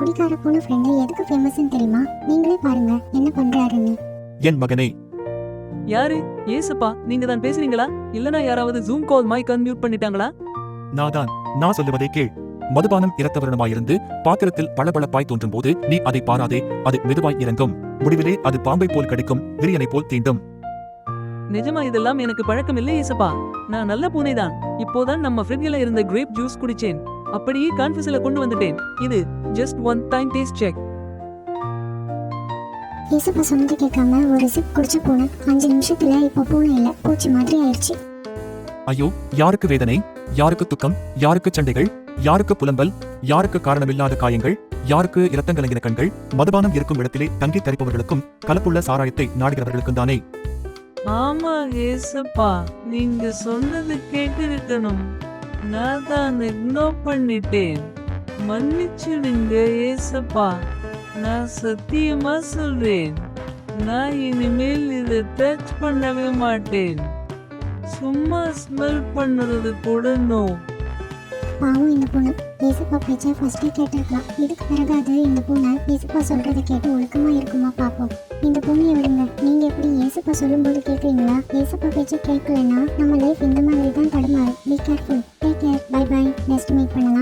குடிக்கார பூனை ஃப்ரெண்டு எதுக்கு ஃபேமஸ்னு தெரியுமா? நீங்களே பாருங்க என்ன பண்றாருன்னு. என் மகனே, யாரு? ஏசப்பா, நீங்க தான் பேசுறீங்களா? இல்லனா யாராவது ஜூம் கால் மைக் அன்மியூட் பண்ணிட்டாங்களா? நான் சொல்லுவதை கேள். மதுபானம் இரத்தவரணமாயிருந்து பாத்திரத்தில் பளபளப்பாய் தோன்றும் போது நீ அதை பாராதே, அது மெதுவாய் இறங்கும். முடிவிலே அது பாம்பை போல் கடிக்கும், விரியனை போல் தீண்டும். நிஜமா இதெல்லாம் எனக்கு பழக்கம் இல்லை ஏசப்பா. நான் நல்ல பூனைதான். இப்போதான் நம்ம ஃப்ரிட்ஜ்ல இருந்த கிரேப் ஜூஸ் குடிச்சேன். அப்படியே கான்ஃபியூஸ்ல கொண்டு வந்துட்டேன். இது just one time taste check. ஏசப்பா சொன்னது கேட்காம ஒரு சிப் குடிச்ச பூனை 5 நிமிஷத்துல இப்ப பூனை இல்ல, பூச்சி மாதிரி ஆயிடுச்சு. ஐயோ, யாருக்கு வேதனை, யாருக்கு துக்கம், யாருக்கு சண்டைகள், யாருக்கு புலம்பல், யாருக்கு காரணமில்லாத காயங்கள், யாருக்கு இரத்தங்கலங்கின கண்கள்? மதுபானம் இருக்கும் இடத்திலே தங்கி தரிப்பவர்களுக்கும் கலப்புள்ள சாராயத்தை நாடுகிறவர்களுக்கும் தானே. ஆமா ஏசப்பா, நீங்க சொன்னது கேட்டிருக்கணும். நான் தான் இக்னோர் பண்ணிட்டேன். மன்னிச்சிடுங்க ஏசப்பா. நான் சத்தியமா சொல்றேன், நான் இனிமேல் இதை டச் பண்ணவே மாட்டேன். சும்மா ஸ்மெல் பண்ணுறது கூட நோ. பாவம் இந்த பூனை. ஏசப்பா பேச்சை ஃபர்ஸ்டே கேட்டிருக்கலாம். இதுக்கு பிறகாது இந்த பூனை ஏசப்பா சொல்றதை கேட்டு ஒழுக்கமா இருக்குமா பாப்போம். இந்த பூனையை விடுங்க. நீங்க எப்படி ஏசப்பா சொல்லும்போது கேட்குறீங்களா? ஏசப்பா பேச்சை கேட்கலன்னா நம்ம லைஃப் இந்த மாதிரி தான் தடுமாறும். Be careful. Take care. Bye bye. Next meet பண்ணலாம்.